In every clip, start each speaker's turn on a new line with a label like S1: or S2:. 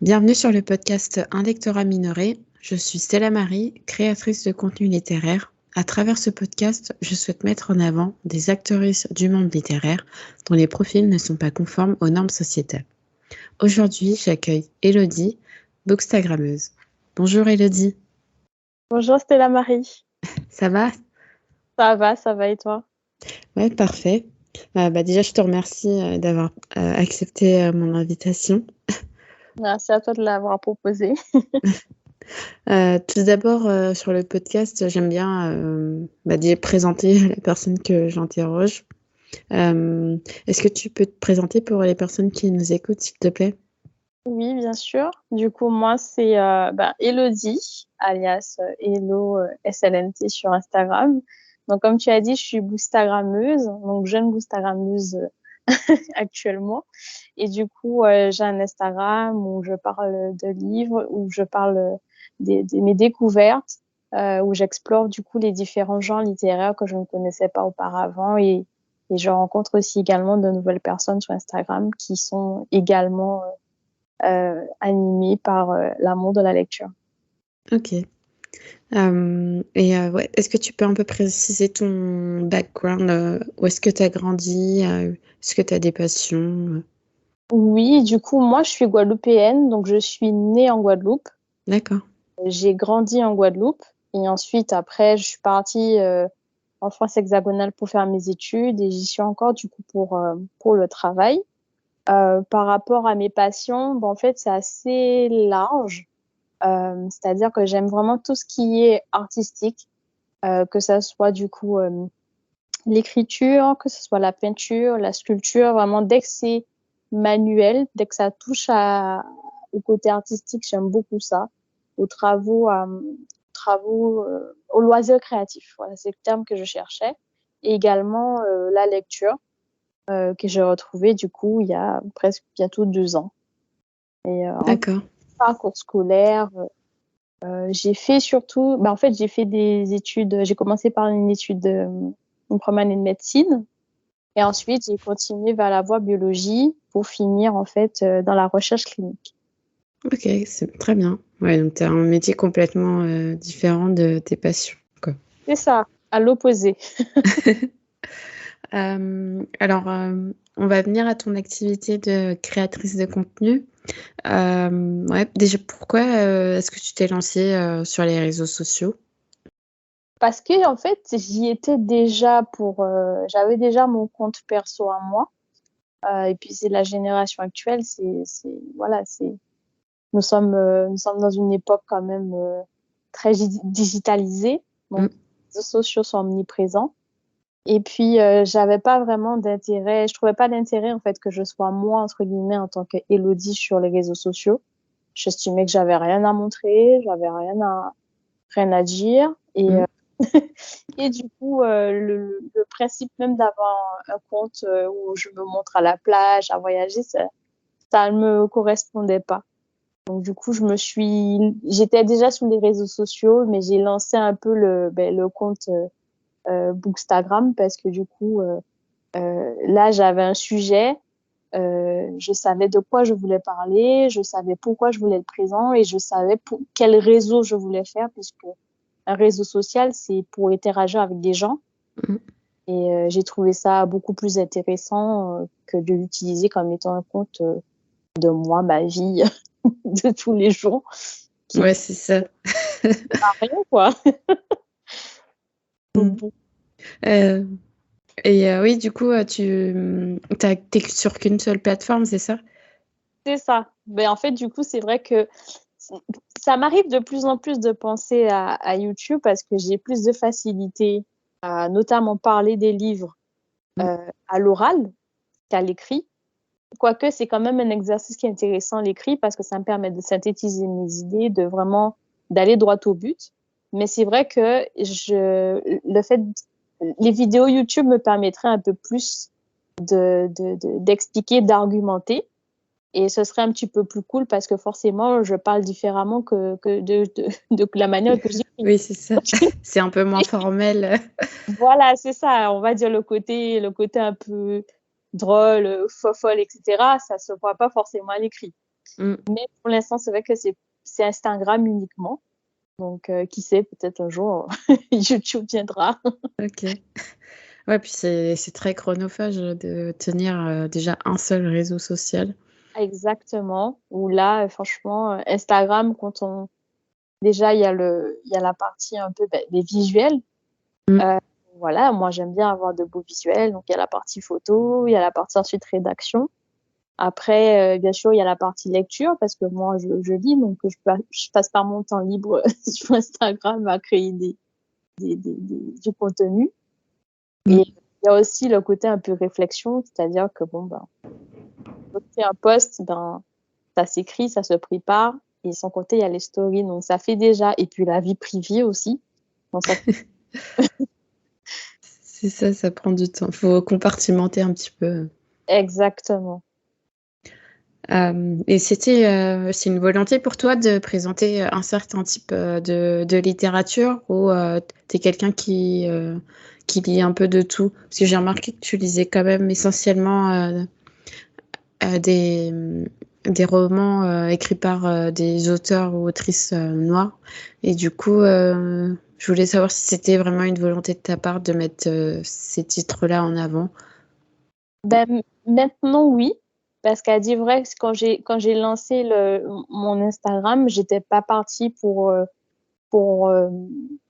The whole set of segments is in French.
S1: Bienvenue sur le podcast Un lectorat minoré. Je suis Stella Marie, créatrice de contenu littéraire. À travers ce podcast, je souhaite mettre en avant des actrices du monde littéraire dont les profils ne sont pas conformes aux normes sociétales. Aujourd'hui, j'accueille Élodie, bookstagrammeuse. Bonjour Élodie.
S2: Bonjour Stella Marie.
S1: Ça va?
S2: Ça va et toi?
S1: Ouais, parfait. Déjà, je te remercie d'avoir accepté mon invitation.
S2: Merci à toi de l'avoir proposé.
S1: Tout d'abord, sur le podcast, j'aime bien déjà présenter la personne que j'interroge. Est-ce que tu peux te présenter pour les personnes qui nous écoutent, s'il te plaît?
S2: Oui, bien sûr. Du coup, moi, c'est Élodie, alias Hello SLNT sur Instagram. Donc, comme tu as dit, je suis bookstagrammeuse, donc jeune bookstagrammeuse actuellement. Et du coup, j'ai un Instagram où je parle de livres, où je parle de mes découvertes, où j'explore du coup les différents genres littéraires que je ne connaissais pas auparavant et je rencontre aussi également de nouvelles personnes sur Instagram qui sont également animées par l'amour de la lecture.
S1: Ok. Ouais, est-ce que tu peux un peu préciser ton background? Où est-ce que tu as grandi? Est-ce que tu as des passions?
S2: Oui, du coup, moi, je suis guadeloupéenne, donc je suis née en Guadeloupe.
S1: D'accord.
S2: J'ai grandi en Guadeloupe et ensuite, après, je suis partie en France hexagonale pour faire mes études et j'y suis encore du coup pour le travail. Par rapport à mes passions, en fait, c'est assez large. C'est-à-dire que j'aime vraiment tout ce qui est artistique, que ça soit du coup l'écriture, que ce soit la peinture, la sculpture, vraiment dès que c'est manuel, dès que ça touche au côté artistique, j'aime beaucoup ça. Aux aux loisirs créatifs. Voilà, c'est le terme que je cherchais. Et également la lecture que j'ai retrouvée du coup il y a presque bientôt 2 ans. Et en
S1: D'accord.
S2: parcours scolaire, j'ai fait surtout, en fait, j'ai fait des études. J'ai commencé par une première année de médecine. Et ensuite, j'ai continué vers la voie biologie pour finir, en fait, dans la recherche clinique.
S1: Ok, c'est très bien. Ouais, donc tu as un métier complètement différent de tes passions, quoi.
S2: C'est ça, à l'opposé.
S1: On va venir à ton activité de créatrice de contenu. Ouais, déjà, pourquoi est-ce que tu t'es lancée sur les réseaux sociaux?
S2: Parce que, en fait, j'y étais déjà j'avais déjà mon compte perso à moi. Et puis, c'est la génération actuelle, voilà, nous sommes dans une époque quand même très digitalisée.
S1: Mm.
S2: Donc, les réseaux sociaux sont omniprésents. Et puis, j'avais pas vraiment d'intérêt, je trouvais pas d'intérêt, en fait, que je sois moi, entre guillemets, en tant qu'Élodie sur les réseaux sociaux. J'estimais que j'avais rien à montrer, j'avais rien à dire.
S1: Mm.
S2: Et du coup, le principe même d'avoir un compte où je me montre à la plage, à voyager, ça ne me correspondait pas. Donc, du coup, j'étais déjà sur les réseaux sociaux, mais j'ai lancé un peu le compte Bookstagram parce que du coup, là, j'avais un sujet, je savais de quoi je voulais parler, je savais pourquoi je voulais le présent et je savais pour quel réseau je voulais faire puisque un réseau social, c'est pour interagir avec des gens.
S1: Mm.
S2: Et j'ai trouvé ça beaucoup plus intéressant que de l'utiliser comme étant un compte de moi, ma vie de tous les jours, qui
S1: Ouais, c'est ça.
S2: n'a rien, quoi. Donc,
S1: Mm.
S2: bon,
S1: Euh, oui, du coup, t'es sur qu'une seule plateforme, c'est ça?
S2: c'est ça. Mais en fait, du coup, c'est vrai que ça m'arrive de plus en plus de penser à YouTube parce que j'ai plus de facilité à notamment parler des livres
S1: Mm.
S2: à l'oral qu'à l'écrit. Quoique, c'est quand même un exercice qui est intéressant, l'écrit, parce que ça me permet de synthétiser mes idées, de vraiment d'aller droit au but. Mais c'est vrai que les vidéos YouTube me permettraient un peu plus d'expliquer, d'argumenter. Et ce serait un petit peu plus cool parce que forcément, je parle différemment que de la manière que j'écris.
S1: Oui, c'est ça. C'est un peu moins formel.
S2: Voilà, c'est ça. On va dire le côté un peu drôle, fofolle, etc. Ça se voit pas forcément à l'écrit. Mais pour l'instant, c'est vrai que c'est Instagram uniquement. Donc, qui sait, peut-être un jour, YouTube viendra.
S1: Ok. Ouais, puis c'est très chronophage de tenir déjà un seul réseau social.
S2: Exactement. Ou là, franchement, Instagram, déjà, il y a la partie un peu des visuels.
S1: Mm.
S2: Euh, voilà, moi, j'aime bien avoir de beaux visuels. Donc, il y a la partie photo, il y a la partie ensuite rédaction. Après, bien sûr, il y a la partie lecture parce que moi, je lis, donc je passe pas mon temps libre sur Instagram à créer du contenu. Et il y a aussi le côté un peu réflexion, c'est-à-dire que bon, ben, quand tu fais un post, ben, ça s'écrit, ça se prépare. Et sans compter, il y a les stories, donc ça fait déjà. Et puis la vie privée aussi. Donc, ça fait...
S1: C'est ça, ça prend du temps. Faut compartimenter un petit peu.
S2: Exactement.
S1: Et c'est une volonté pour toi de présenter un certain type de littérature ou t'es quelqu'un qui lit un peu de tout? Parce que j'ai remarqué que tu lisais quand même essentiellement euh, des, des romans écrits par des auteurs ou autrices noirs. Et du coup, je voulais savoir si c'était vraiment une volonté de ta part de mettre ces titres-là en avant.
S2: Ben, maintenant, oui. Parce qu'à dire vrai, quand j'ai lancé mon Instagram, j'étais pas partie pour, euh,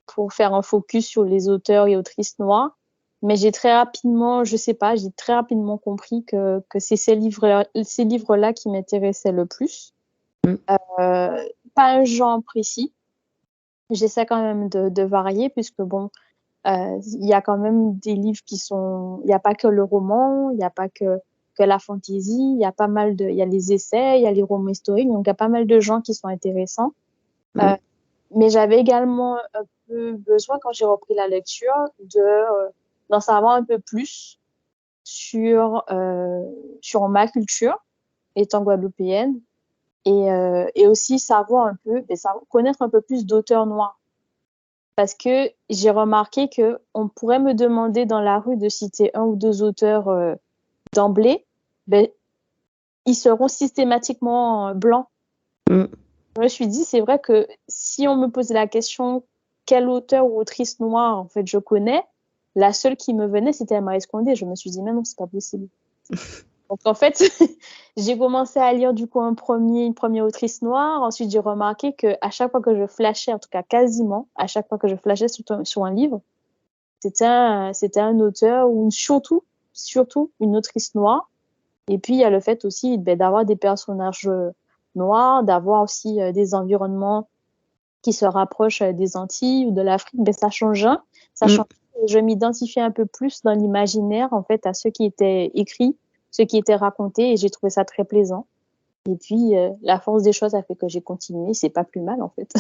S2: pour faire un focus sur les auteurs et autrices noirs. Mais j'ai très rapidement, je sais pas, j'ai très rapidement compris que c'est ces livres-là qui m'intéressaient le plus.
S1: Mm.
S2: Euh, Pas un genre précis. J'essaie quand même de varier puisque bon, il y a quand même des livres il n'y a pas que le roman, il n'y a pas que la fantaisie, il y a les essais, il y a les romans historiques, donc il y a pas mal de genres qui sont intéressants.
S1: Mm.
S2: Euh, mais j'avais également un peu besoin, quand j'ai repris la lecture, d'en savoir un peu plus sur ma culture, étant guadeloupéenne, et aussi savoir un peu, connaître un peu plus d'auteurs noirs. Parce que j'ai remarqué que on pourrait me demander dans la rue de citer un ou deux auteurs d'emblée, ben, ils seront systématiquement blancs.
S1: Mm.
S2: Je me suis dit, c'est vrai que si on me posait la question, quel auteur ou autrice noire en fait je connais, la seule qui me venait, c'était Maryse Condé. Je me suis dit, mais non, c'est pas possible. Donc en fait, j'ai commencé à lire du coup une première autrice noire. Ensuite, j'ai remarqué que à chaque fois que je flashais, en tout cas quasiment, à chaque fois que je flashais sur un livre, c'était un auteur ou surtout une autrice noire. Et puis, il y a le fait aussi d'avoir des personnages noirs, d'avoir aussi des environnements qui se rapprochent des Antilles ou de l'Afrique. Ça change un. Ça
S1: Mm.
S2: change. Je m'identifiais un peu plus dans l'imaginaire, en fait, à ce qui était écrit, ce qui était raconté, et j'ai trouvé ça très plaisant. Et puis, la force des choses a fait que j'ai continué. C'est pas plus mal, en fait.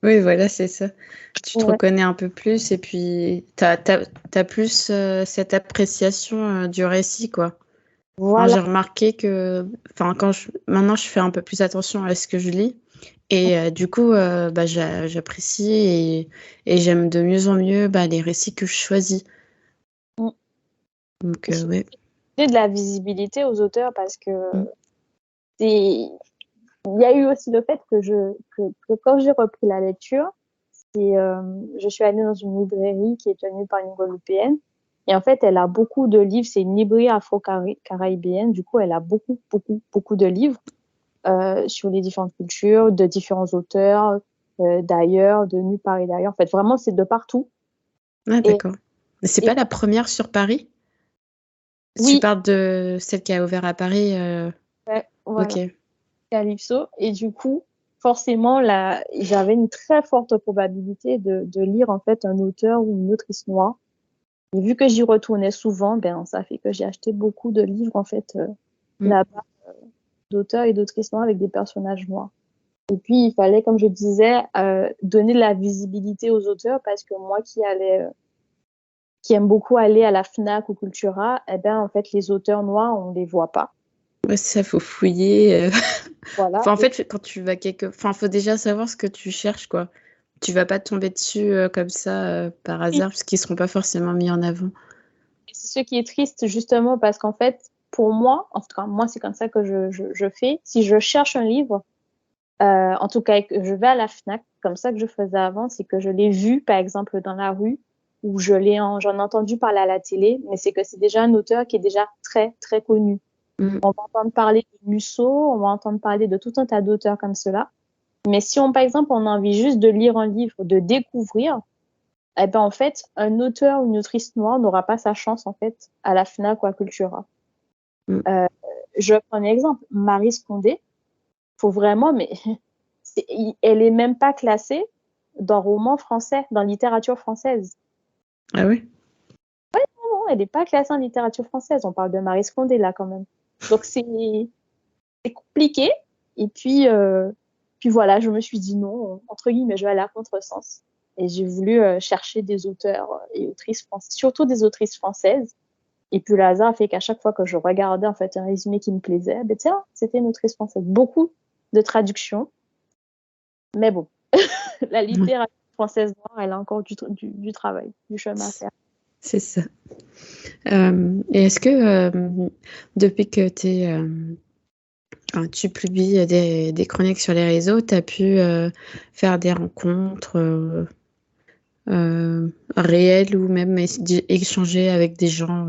S1: Oui, voilà, c'est ça. Tu te
S2: Ouais.
S1: reconnais un peu plus et puis t'as plus cette appréciation du récit, quoi. Enfin,
S2: Voilà.
S1: j'ai remarqué que, enfin, maintenant, je fais un peu plus attention à ce que je lis et du coup, bah, j'apprécie et j'aime de mieux en mieux bah, les récits que je choisis.
S2: Mm.
S1: Donc,
S2: Et
S1: ouais.
S2: donner de la visibilité aux auteurs parce que
S1: Mm.
S2: il y a eu aussi le fait que quand j'ai repris la lecture, je suis allée dans une librairie qui est tenue par une Guadeloupéenne. Et en fait, elle a beaucoup de livres. C'est une librairie afro-caribéenne. Du coup, elle a beaucoup, beaucoup, beaucoup de livres sur les différentes cultures, de différents auteurs, d'ailleurs, de nulle part et d'ailleurs. En fait, vraiment, c'est de partout.
S1: Ah,
S2: Et,
S1: d'accord. Mais c'est
S2: et
S1: pas la première sur Paris? Tu
S2: oui,
S1: parles de celle qui a ouvert à Paris.
S2: ouais,
S1: Ok.
S2: voilà. Calypso. Et du coup, forcément, là, j'avais une très forte probabilité de lire en fait un auteur ou une autrice noire. Et vu que j'y retournais souvent, ben, ça fait que j'ai acheté beaucoup de livres en fait
S1: Mm.
S2: là-bas d'auteurs et d'autrices noires avec des personnages noirs. Et puis, il fallait, comme je disais, donner de la visibilité aux auteurs parce que moi qui aime beaucoup aller à la Fnac ou Cultura, eh ben, en fait, les auteurs noirs, on les voit pas.
S1: Ouais, ça, faut fouiller.
S2: Voilà.
S1: Enfin, en fait, quand tu vas enfin, faut déjà savoir ce que tu cherches, quoi. Tu vas pas tomber dessus comme ça par
S2: Et
S1: hasard, parce qu'ils seront pas forcément mis en avant.
S2: c'est ce qui est triste, justement, parce qu'en fait, pour moi, en tout cas, moi, c'est comme ça que je fais. Si je cherche un livre, en tout cas, je vais à la Fnac, comme ça que je faisais avant, c'est que je l'ai vu, par exemple, dans la rue, ou j'en ai entendu parler à la télé, mais c'est que c'est déjà un auteur qui est déjà très, très connu. On va entendre parler de Musso, on va entendre parler de tout un tas d'auteurs comme cela. Mais si par exemple, on a envie juste de lire un livre, de découvrir, eh ben, en fait, un auteur ou une autrice noire n'aura pas sa chance, en fait, à la Fnac ou à Cultura. Je prends un exemple. Maryse Condé, faut vraiment, mais elle est même pas classée dans roman français, dans littérature française.
S1: Ah oui?
S2: Ouais, non, elle n'est pas classée en littérature française. On parle de Maryse Condé, là, quand même. Donc, c'est compliqué. Et puis voilà, je me suis dit non, entre guillemets, je vais aller à contresens. Et j'ai voulu chercher des auteurs et autrices françaises, surtout des autrices françaises. Et puis le hasard a fait qu'à chaque fois que je regardais en fait un résumé qui me plaisait, ben tiens, c'était une autrice française. Beaucoup de traductions. Mais bon, la littérature française noire, elle a encore du travail, du chemin à faire.
S1: C'est ça. Et est-ce que depuis que tu publies des chroniques sur les réseaux, tu as pu faire des rencontres réelles ou même échanger avec des gens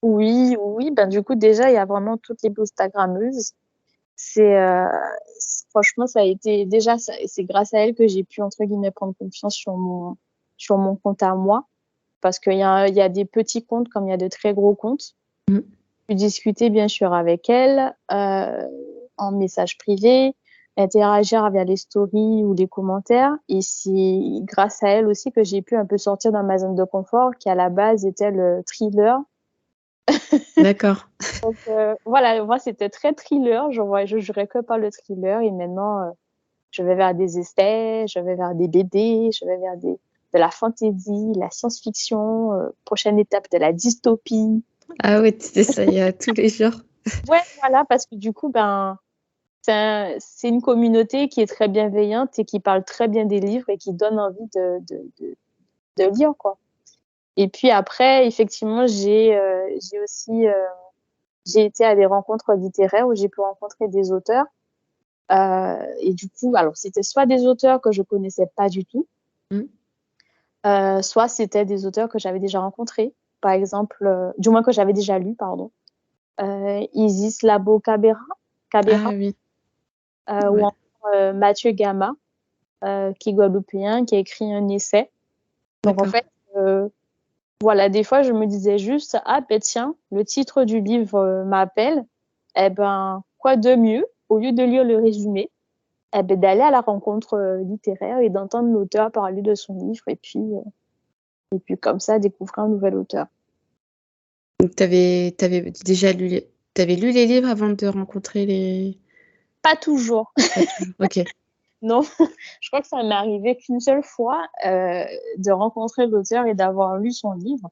S2: Oui, ben du coup déjà il y a vraiment toutes les bookstagrammeuses. Franchement ça a été déjà c'est grâce à elles que j'ai pu entre guillemets prendre confiance sur mon compte à moi, parce qu'il y a des petits comptes comme il y a de très gros comptes. J'ai pu discuter bien sûr avec elles en message privé, interagir via les stories ou les commentaires, et c'est grâce à elles aussi que j'ai pu un peu sortir dans ma zone de confort qui à la base était le thriller.
S1: D'accord.
S2: Donc voilà, moi c'était très thriller, je jurais que par le thriller, et maintenant je vais vers des essais, je vais vers des BD, je vais vers de la fantasy, la science-fiction, prochaine étape de la dystopie.
S1: Ah oui, c'est ça, il y a tous les genres.
S2: Ouais, voilà, parce que du coup, ben, c'est une communauté qui est très bienveillante et qui parle très bien des livres et qui donne envie de lire, quoi. Et puis après, effectivement, j'ai aussi j'ai été à des rencontres littéraires où j'ai pu rencontrer des auteurs. Et du coup, alors c'était soit des auteurs que je connaissais pas du tout, soit c'était des auteurs que j'avais déjà rencontrés. Par exemple, du moins que j'avais déjà lu, pardon. Isis Labo Cabera,
S1: Ah oui.
S2: ou encore Mathieu Gama, qui est guadeloupéen, qui a écrit un essai. Donc en fait, voilà, des fois je me disais juste, ah ben tiens, le titre du livre m'appelle, eh ben quoi de mieux, au lieu de lire le résumé, eh ben d'aller à la rencontre littéraire et d'entendre l'auteur parler de son livre, et puis comme ça découvrir un nouvel auteur.
S1: Donc t'avais déjà lu les livres avant de rencontrer les...
S2: Pas toujours.
S1: Pas toujours. Ok.
S2: Non, je crois que ça m'est arrivé qu'une seule fois de rencontrer l'auteur et d'avoir lu son livre.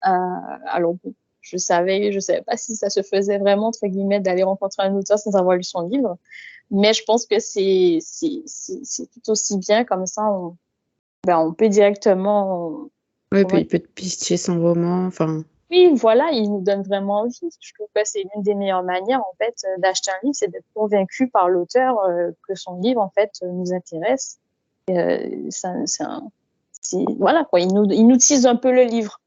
S2: Alors bon, je savais pas si ça se faisait vraiment entre guillemets d'aller rencontrer un auteur sans avoir lu son livre, mais je pense que c'est tout aussi bien, comme ça on peut directement.
S1: Oui, puis il peut te pitcher son roman, enfin.
S2: Oui, voilà, il nous donne vraiment envie. Je trouve que c'est l'une des meilleures manières en fait d'acheter un livre, c'est d'être convaincu par l'auteur que son livre en fait nous intéresse. Voilà quoi, il nous tease un peu le livre.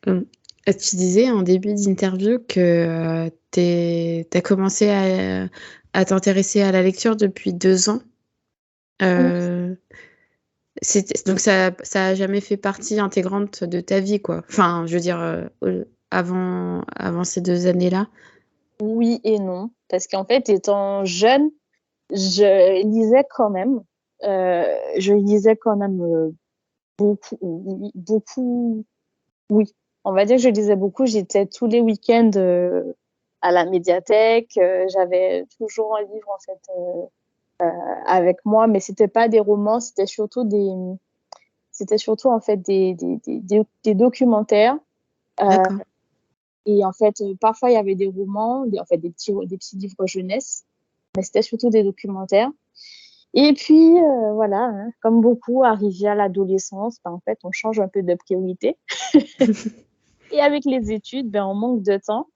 S1: Tu disais en début d'interview que tu as commencé à t'intéresser à la lecture depuis 2 ans. Donc ça a jamais fait partie intégrante de ta vie, quoi. Enfin, je veux dire, avant ces 2 années-là.
S2: Oui et non, parce qu'en fait, étant jeune, je lisais quand même. Je lisais quand même beaucoup, beaucoup. Oui, on va dire que je lisais beaucoup. J'étais tous les week-ends à la médiathèque. J'avais toujours un livre en fait avec moi, mais c'était pas des romans, c'était surtout en fait des documentaires.
S1: D'accord.
S2: Et en fait, parfois il y avait des romans, en fait des petits livres jeunesse, mais c'était surtout des documentaires. Et puis voilà, hein, comme beaucoup, arrivé à l'adolescence, ben, en fait, on change un peu de priorité. Et avec les études, ben, on manque de temps.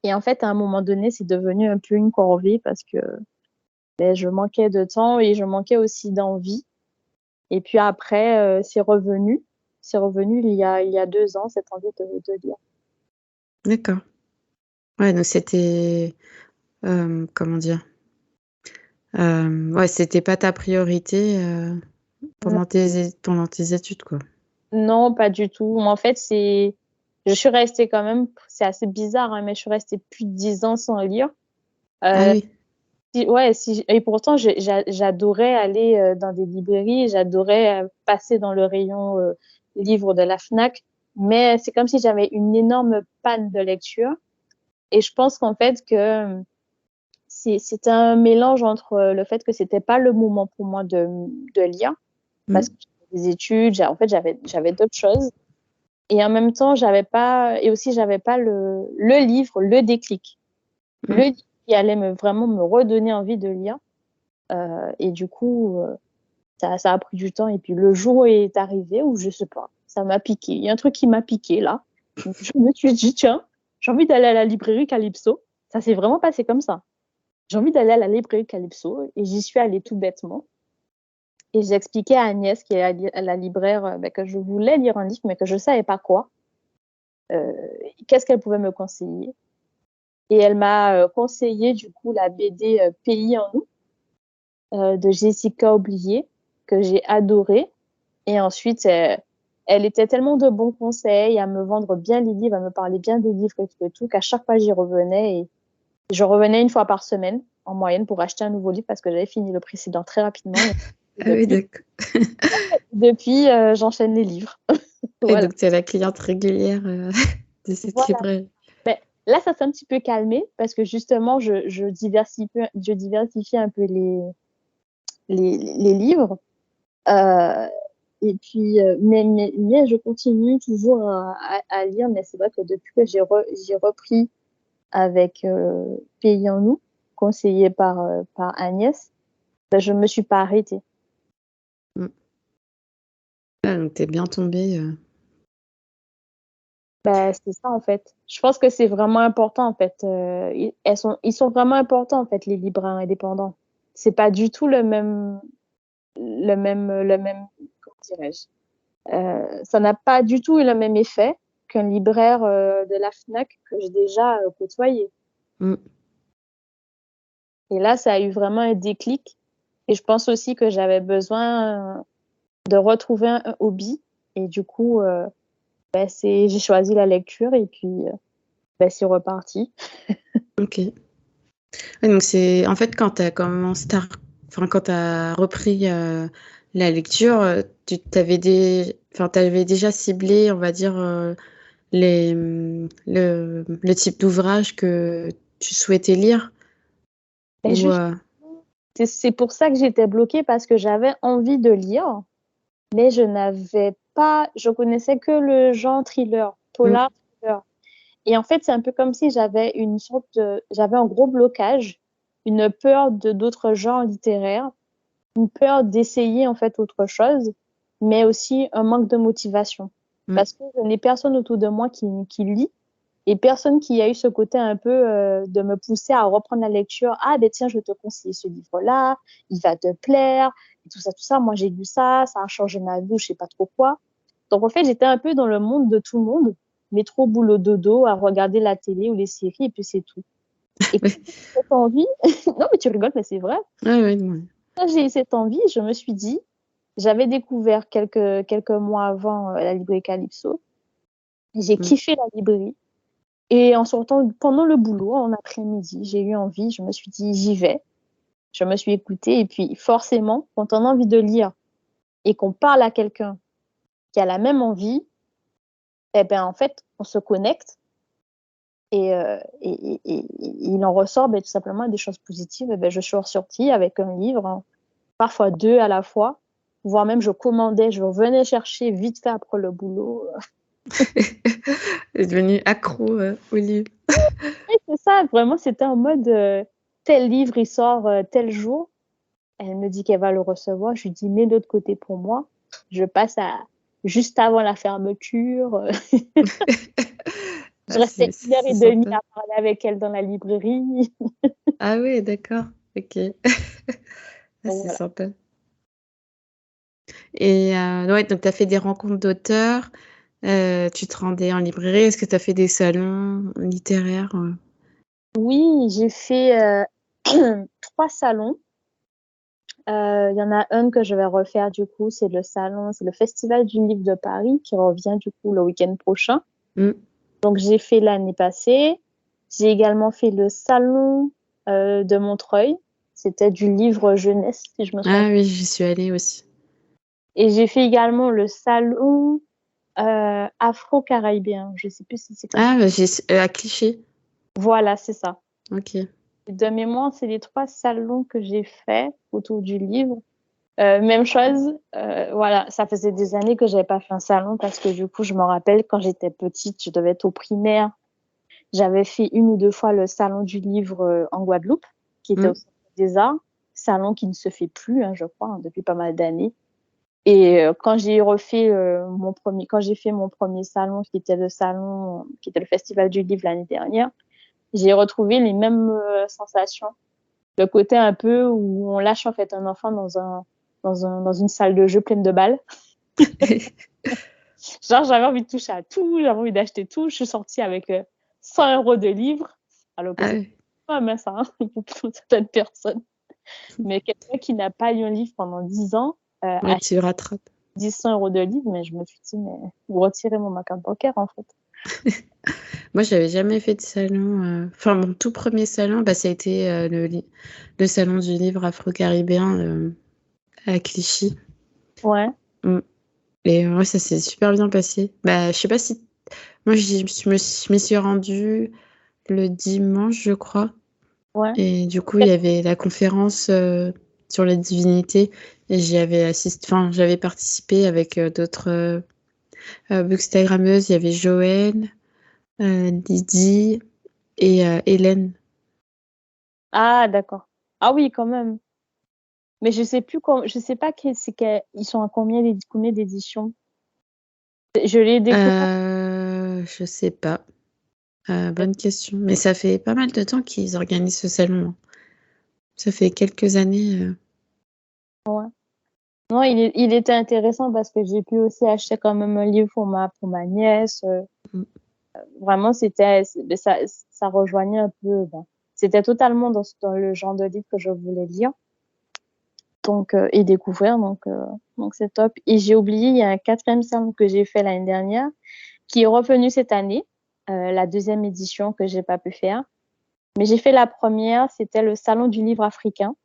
S2: Et en fait, à un moment donné, c'est devenu un peu une corvée parce que ben, je manquais de temps et je manquais aussi d'envie. Et puis après, c'est revenu. C'est revenu il y a 2 ans, cette envie de lire.
S1: D'accord. Ouais, donc c'était, comment dire, ouais, c'était pas ta priorité pendant tes études, quoi.
S2: Non, pas du tout. En fait, je suis restée quand même, c'est assez bizarre, hein, mais je suis restée plus de 10 ans sans lire.
S1: Ah
S2: Euh,
S1: oui,
S2: ouais, et pourtant, j'adorais aller dans des librairies, j'adorais passer dans le rayon livres de la Fnac, mais c'est comme si j'avais une énorme panne de lecture. Et je pense qu'en fait, que c'est un mélange entre le fait que c'était pas le moment pour moi de lire, parce que
S1: mm,
S2: j'avais des études, en fait, j'avais d'autres choses. Et en même temps, j'avais pas le livre, le déclic. Le
S1: mm.
S2: livre qui allait vraiment me redonner envie de lire. Et du coup, ça a pris du temps. Et puis le jour est arrivé où je sais pas, ça m'a piqué. Il y a un truc qui m'a piqué là. Donc, je me suis dit, tiens, j'ai envie d'aller à la librairie Calypso. Ça s'est vraiment passé comme ça. J'ai envie d'aller à la librairie Calypso et j'y suis allée tout bêtement. Et j'ai expliqué à Agnès, qui est la libraire, ben, que je voulais lire un livre, mais que je ne savais pas quoi. Qu'est-ce qu'elle pouvait me conseiller? Et elle m'a conseillé du coup la BD Pays en nous de Jessica Oublié, que j'ai adoré. Et ensuite, elle était tellement de bons conseils à me vendre bien les livres, à me parler bien des livres et tout, qu'à chaque fois j'y revenais. Et je revenais une fois par semaine en moyenne pour acheter un nouveau livre parce que j'avais fini le précédent très rapidement.
S1: Ah oui,
S2: Depuis,
S1: d'accord.
S2: j'enchaîne les livres.
S1: Et
S2: Voilà.
S1: donc, tu es la cliente régulière de cette
S2: Voilà.
S1: librairie.
S2: Mais là, ça s'est un petit peu calmé parce que justement, je diversifie un peu les livres. Euh, et puis, mais je continue toujours à lire. Mais c'est vrai que depuis que j'ai repris avec Pays en nous, conseillé par Agnès, ben, je me suis pas arrêtée.
S1: Mm. Ah, donc, tu es bien tombée.
S2: Ben, c'est ça en fait. Je pense que c'est vraiment important en fait. Ils sont vraiment importants en fait les libraires indépendants. C'est pas du tout le même, comment dirais-je. Ça n'a pas du tout eu le même effet qu'un libraire de la Fnac que j'ai déjà côtoyé.
S1: Mm.
S2: Et là, ça a eu vraiment un déclic. Et je pense aussi que j'avais besoin de retrouver un hobby. Et du coup, ben, j'ai choisi la lecture et puis ben, c'est reparti.
S1: Ok. Ouais, donc, c'est en fait quand tu as commencé, enfin, quand tu as repris la lecture, t'avais déjà ciblé, on va dire, le type d'ouvrage que tu souhaitais lire
S2: Ben,
S1: ou
S2: c'est pour ça que j'étais bloquée parce que j'avais envie de lire, mais je connaissais que le genre thriller,
S1: mm,
S2: polar thriller. Et en fait, c'est un peu comme si j'avais un gros blocage, une peur de d'autres genres littéraires, une peur d'essayer en fait autre chose, mais aussi un manque de motivation.
S1: mm.
S2: Parce que je n'ai personne autour de moi qui lit et personne qui a eu ce côté un peu de me pousser à reprendre la lecture. Ah, ben tiens, je vais te conseiller ce livre-là, il va te plaire, et tout ça, tout ça. Moi, j'ai lu ça, ça a changé ma vie, je sais pas trop quoi. Donc, en fait, j'étais un peu dans le monde de tout le monde, métro, boulot, dodo, à regarder la télé ou les séries, et puis c'est tout. Et quand
S1: Ouais,
S2: j'ai eu cette envie, non, mais tu rigoles, mais c'est vrai.
S1: ouais, ouais, ouais.
S2: Quand j'ai eu cette envie, je me suis dit, j'avais découvert quelques mois avant la librairie Calypso. J'ai
S1: Mm.
S2: kiffé la librairie. Et en sortant, pendant le boulot, en après-midi, j'ai eu envie, je me suis dit, j'y vais. Je me suis écoutée. Et puis, forcément, quand on a envie de lire et qu'on parle à quelqu'un qui a la même envie, eh ben, en fait, on se connecte et il en ressort ben, tout simplement des choses positives. Eh ben, je suis ressortie avec un livre, hein, parfois deux à la fois, voire même je commandais, je venais chercher vite fait après le boulot.
S1: Elle est devenue accro au livre.
S2: Et c'est ça, vraiment, c'était en mode tel livre, il sort tel jour. Elle me dit qu'elle va le recevoir. Je lui dis, mets de l'autre côté pour moi. Je passe juste avant la fermeture. Je
S1: Ah,
S2: restais
S1: c'est
S2: 1h30
S1: sympa.
S2: à parler avec elle dans la librairie.
S1: Ah oui, d'accord. Ok. Ah,
S2: Donc
S1: c'est
S2: voilà.
S1: sympa. Et ouais, donc tu as fait des rencontres d'auteurs, tu te rendais en librairie, est-ce que tu as fait des salons littéraires?
S2: Oui, j'ai fait 3 salons. Il y en a un que je vais refaire du coup, c'est le Festival du Livre de Paris qui revient du coup le week-end prochain.
S1: Mm.
S2: Donc j'ai fait l'année passée. J'ai également fait le salon de Montreuil. C'était du livre jeunesse, si je me souviens.
S1: Ah oui, j'y suis allée aussi.
S2: Et j'ai fait également le salon afro-caribéen. Je sais plus si c'est comme ça.
S1: Ah, bah, à Cliché.
S2: Voilà, c'est ça.
S1: Ok.
S2: De mémoire, c'est les 3 salons que j'ai fait autour du livre. Même chose, voilà, ça faisait des années que j'avais pas fait un salon parce que du coup, je me rappelle quand j'étais petite, je devais être au primaire. J'avais fait 1 ou 2 fois le salon du livre en Guadeloupe, qui était au
S1: Mm.
S2: Centre des Arts, salon qui ne se fait plus, hein, je crois, hein, depuis pas mal d'années. Et quand j'ai fait mon premier salon, qui était le Festival du Livre l'année dernière, j'ai retrouvé les mêmes sensations. Le côté un peu où on lâche en fait un enfant dans une salle de jeu pleine de balles. Genre, j'avais envie de toucher à tout, j'avais envie d'acheter tout. Je suis sortie avec 100 € de livres, alors que
S1: Ah
S2: c'est
S1: oui.
S2: pas mal ça, hein, pour certaines personnes. Mais quelqu'un qui n'a pas lu un livre pendant 10 ans,
S1: Ouais,
S2: achète
S1: tu rattrapes.
S2: 100 € de livres, mais je me suis dit, mais vous retirez mon account bancaire en fait.
S1: Moi, j'avais jamais fait de salon. Enfin, mon tout premier salon, bah, ça a été le salon du livre afro-caribéen à Clichy.
S2: Ouais,
S1: Mm. Et ouais, ça s'est super bien passé. Bah, je sais pas si. Moi, je m'y suis rendue le dimanche, je crois.
S2: ouais.
S1: Et du coup, il y avait la conférence sur la divinité. Et j'y avais assisté. Enfin, j'avais participé avec d'autres bookstagrammeuses. Il y avait Joël, Lydie et Hélène.
S2: Ah, d'accord. Ah oui, quand même. Mais je sais pas ils sont à combien d'éditions. Je l'ai découvert.
S1: Je sais pas. Bonne question. Mais ça fait pas mal de temps qu'ils organisent ce salon, hein. Ça fait quelques années.
S2: Ouais. Non, il était intéressant parce que j'ai pu aussi acheter quand même un livre pour ma nièce.
S1: Mm.
S2: Vraiment, ben, ça rejoignait un peu. Ben, c'était totalement dans le genre de livre que je voulais lire et découvrir. Donc c'est top. Et j'ai oublié, il y a un 4e salon que j'ai fait l'année dernière qui est revenu cette année, la 2e édition que j'ai pas pu faire. Mais j'ai fait la première, c'était le salon du livre africain.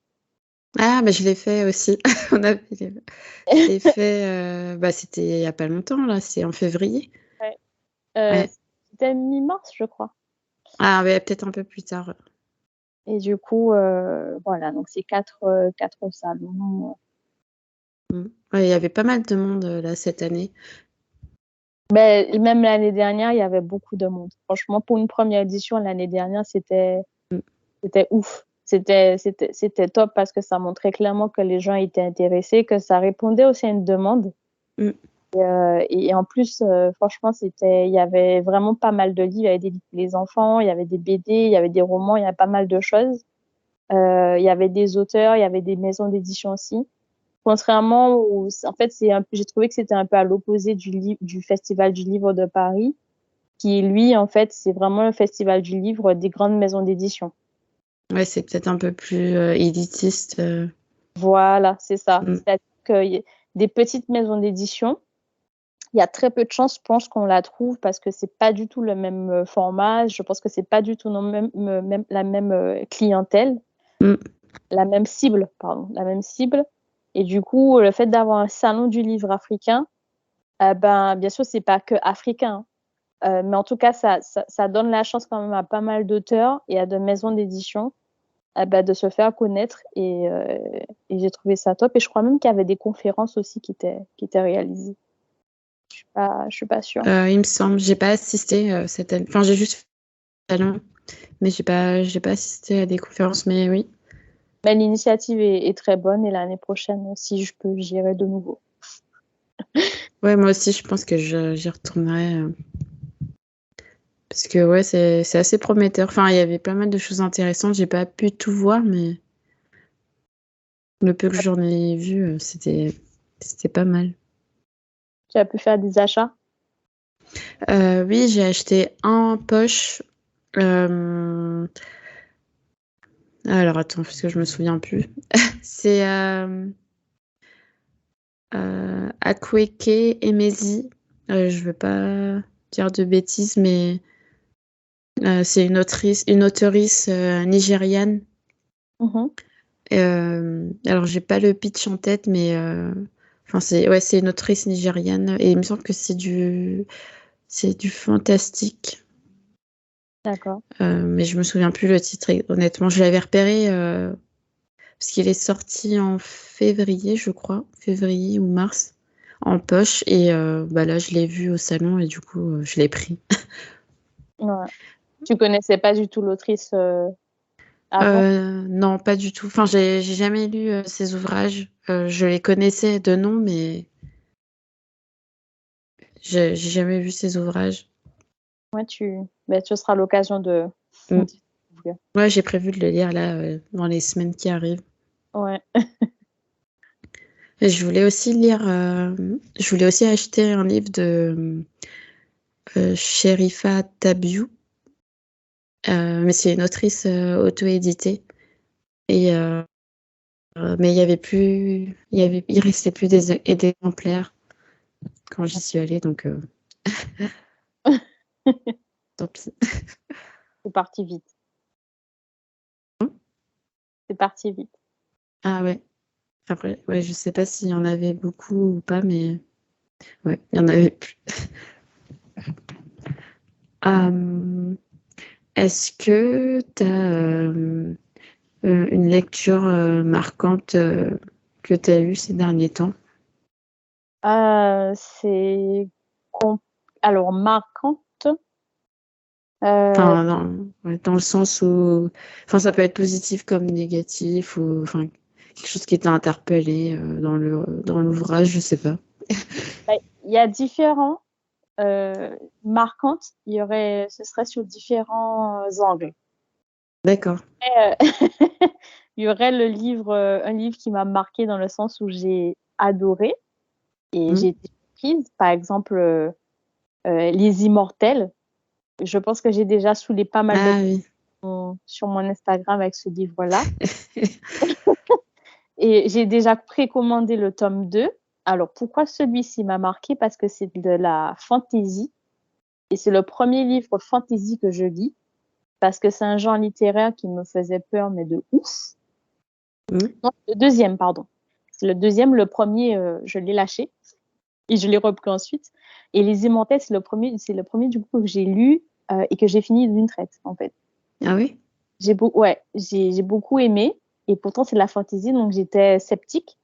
S1: Ah, bah, je l'ai fait aussi. On a fait Je l'ai fait, bah, c'était il y a pas longtemps, là, c'est en février.
S2: Ouais.
S1: Ouais.
S2: C'était mi-mars, je crois.
S1: Ah, ouais, peut-être un peu plus tard.
S2: Et du coup, voilà, donc c'est 4 salons.
S1: Mm. Ouais, il y avait pas mal de monde là cette année.
S2: Ben, même l'année dernière, il y avait beaucoup de monde. Franchement, pour une première édition, l'année dernière,
S1: Mm.
S2: c'était ouf. C'était top parce que ça montrait clairement que les gens étaient intéressés, que ça répondait aussi à une demande.
S1: Mm.
S2: Et en plus, franchement, il y avait vraiment pas mal de livres. Il y avait des livres pour les enfants, il y avait des BD, il y avait des romans, il y avait pas mal de choses. Il y avait des auteurs, il y avait des maisons d'édition aussi. Contrairement en fait, j'ai trouvé que c'était un peu à l'opposé du Festival du Livre de Paris, qui lui, en fait, c'est vraiment le Festival du Livre des grandes maisons d'édition.
S1: Ouais, c'est peut-être un peu plus élitiste.
S2: Voilà, c'est ça.
S1: Mm.
S2: C'est-à-dire que des petites maisons d'édition, il y a très peu de chances, je pense, qu'on la trouve parce que c'est pas du tout le même format. Je pense que c'est pas du tout la même clientèle,
S1: Mm.
S2: la même cible, pardon, la même cible. Et du coup, le fait d'avoir un salon du livre africain, ben, bien sûr, c'est pas que africain, hein. Mais en tout cas, ça donne la chance quand même à pas mal d'auteurs et à de maisons d'édition ben, de se faire connaître. Et j'ai trouvé ça top. Et je crois même qu'il y avait des conférences aussi qui étaient réalisées. Je suis pas sûre.
S1: Il me semble, j'ai pas assisté cette année. Enfin, j'ai juste fait le salon, mais j'ai pas assisté à des conférences, mais oui.
S2: Mais l'initiative est très bonne et l'année prochaine, si je peux, j'irai de nouveau.
S1: Ouais, moi aussi, je pense que j'y retournerai. Parce que ouais, c'est assez prometteur. Enfin, il y avait pas mal de choses intéressantes. J'ai pas pu tout voir, mais le peu que j'en ai vu, c'était pas mal.
S2: Tu as pu faire des achats?
S1: Oui, j'ai acheté un poche. euh, Alors attends, parce que je me souviens plus. C'est Akweke Emezi. Je veux pas dire de bêtises, mais c'est une auteurice nigériane.
S2: Mhm.
S1: Alors, j'ai pas le pitch en tête, mais enfin, c'est une autrice nigériane et il me semble que c'est du fantastique.
S2: D'accord.
S1: Mais je me souviens plus le titre, honnêtement. Je l'avais repéré parce qu'il est sorti en février, je crois, février ou mars, en poche. Et bah là, je l'ai vu au salon et du coup, je l'ai pris.
S2: Ouais. Tu connaissais pas du tout l'autrice avant?
S1: Non, pas du tout. Enfin, j'ai jamais lu ses ouvrages. Je les connaissais de nom, mais j'ai jamais vu ses ouvrages.
S2: Ouais, ce sera l'occasion de
S1: Mm.
S2: de découvrir.
S1: Ouais, j'ai prévu de le lire là dans les semaines qui arrivent.
S2: Ouais.
S1: Et je voulais aussi acheter un livre de Sherifa Tabiou, mais c'est une autrice auto-éditée. Et mais il restait plus d'exemplaires quand j'y suis allée, donc tant pis.
S2: C'est parti vite. C'est parti vite.
S1: Ah ouais. Après, ouais, je sais pas s'il y en avait beaucoup ou pas, mais ouais, il y en avait plus. Euh, Est-ce que tu as une lecture marquante que tu as eue ces derniers temps?
S2: C'est com- alors marquante. Euh,
S1: Enfin, ouais, dans le sens où, enfin, ça peut être positif comme négatif ou, enfin, quelque chose qui t'a interpellé dans l'ouvrage, je sais pas.
S2: Il y a différents marquantes. Ce serait sur différents angles.
S1: D'accord.
S2: Et, il y aurait un livre qui m'a marqué dans le sens où j'ai adoré et
S1: Hmm.
S2: j'ai été surprise. Par exemple, Les Immortels. Je pense que j'ai déjà saoulé pas mal de
S1: Ah oui.
S2: sur mon Instagram avec ce livre-là. Et j'ai déjà précommandé le tome 2. Alors, pourquoi celui-ci m'a marqué? Parce que c'est de la fantasy. Et c'est le premier livre fantasy que je lis. Parce que c'est un genre littéraire qui me faisait peur, mais de ouf.
S1: Hmm.
S2: Non, le deuxième, pardon. C'est le deuxième. Le premier, je l'ai lâché. Et je l'ai repris ensuite. Et Les Immortels, c'est le premier du coup que j'ai lu et que j'ai fini d'une traite, en fait.
S1: Ah oui?
S2: J'ai beaucoup aimé. Et pourtant, c'est de la fantasy, donc j'étais sceptique.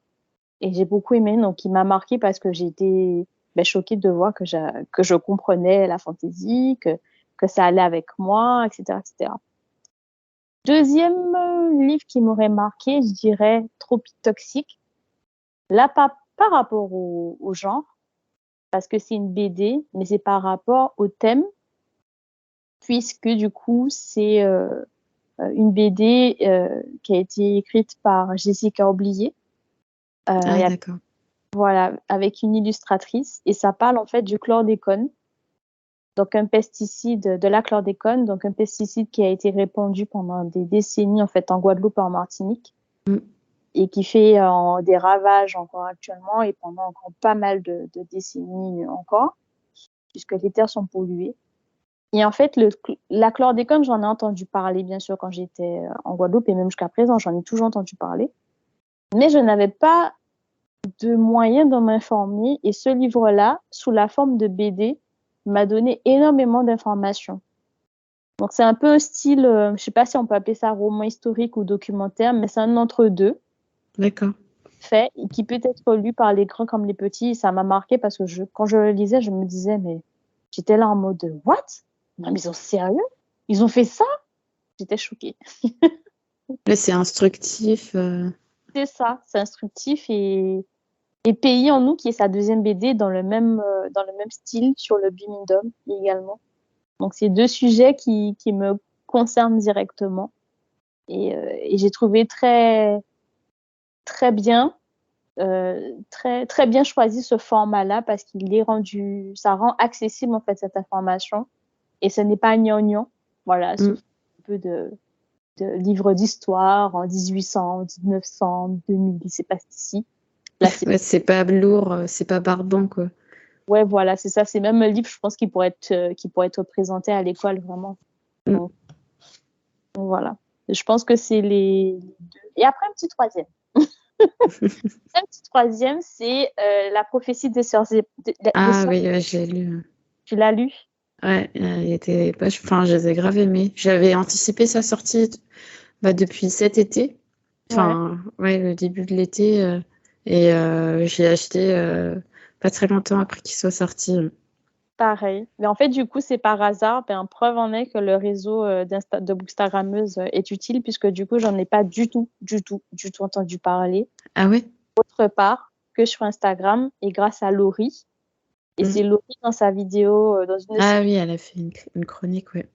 S2: Et j'ai beaucoup aimé. Donc, il m'a marqué parce que j'ai été choquée de voir que je comprenais la fantasy, que ça allait avec moi, etc., etc. Deuxième livre qui m'aurait marqué, je dirais Tropique Toxique. Là, pas par rapport au genre, parce que c'est une BD, mais c'est par rapport au thème, puisque du coup, c'est une BD qui a été écrite par Jessica Oblier,
S1: Ah
S2: et
S1: d'accord.
S2: voilà, avec une illustratrice, et ça parle en fait du chlordécone, donc un pesticide de la chlordécone, donc un pesticide qui a été répandu pendant des décennies en fait en Guadeloupe et en Martinique,
S1: Hmm.
S2: et qui fait des ravages encore actuellement et pendant encore pas mal de décennies encore, puisque les terres sont polluées. Et en fait, la chlordécone, j'en ai entendu parler, bien sûr, quand j'étais en Guadeloupe, et même jusqu'à présent, j'en ai toujours entendu parler. Mais je n'avais pas de moyens de m'informer. Et ce livre-là, sous la forme de BD, m'a donné énormément d'informations. Donc, c'est un peu style, je ne sais pas si on peut appeler ça roman historique ou documentaire, mais c'est un entre-deux
S1: D'accord.
S2: fait qui peut être lu par les grands comme les petits. Et ça m'a marqué parce que quand je le lisais, je me disais, mais j'étais là en mode, what? Non, mais ils sont sérieux? Ils ont fait ça? J'étais choquée.
S1: Là, c'est instructif.
S2: C'est ça, c'est instructif et Et Pays en nous, qui est sa deuxième BD dans le même style sur le Bimidum également. Donc, c'est 2 sujets qui me concernent directement. Et j'ai trouvé très, très bien, très, très bien choisi ce format-là parce ça rend accessible en fait cette information. Et ce n'est pas gnangnan. Voilà, ce un peu de livres d'histoire en 1800, 1900, 2000, il s'est passé ici. Là,
S1: c'est pas lourd, c'est pas barbant, quoi.
S2: Ouais, voilà, c'est ça. C'est même un livre, je pense, qui pourrait être présenté à l'école, vraiment. Donc, voilà. Je pense que c'est les 2. Et après, un petit troisième. Un petit troisième, c'est La prophétie des sœurs.
S1: Ah oui, ouais, je l'ai lu.
S2: Tu l'as lu?
S1: Ouais, enfin, je les ai grave aimés. J'avais anticipé sa sortie depuis cet été. Enfin, ouais, le début de l'été. Et j'ai acheté pas très longtemps après qu'il soit sorti.
S2: Pareil. Mais en fait, du coup, c'est par hasard. Preuve en est que le réseau de Bookstagrammeuses est utile puisque du coup, j'en ai pas du tout entendu parler.
S1: Ah ouais?
S2: Autre part que sur Instagram et grâce à Laurie. Et c'est Laurie dans sa vidéo, dans une de
S1: Ah
S2: ses
S1: oui, elle a fait une chronique, ouais.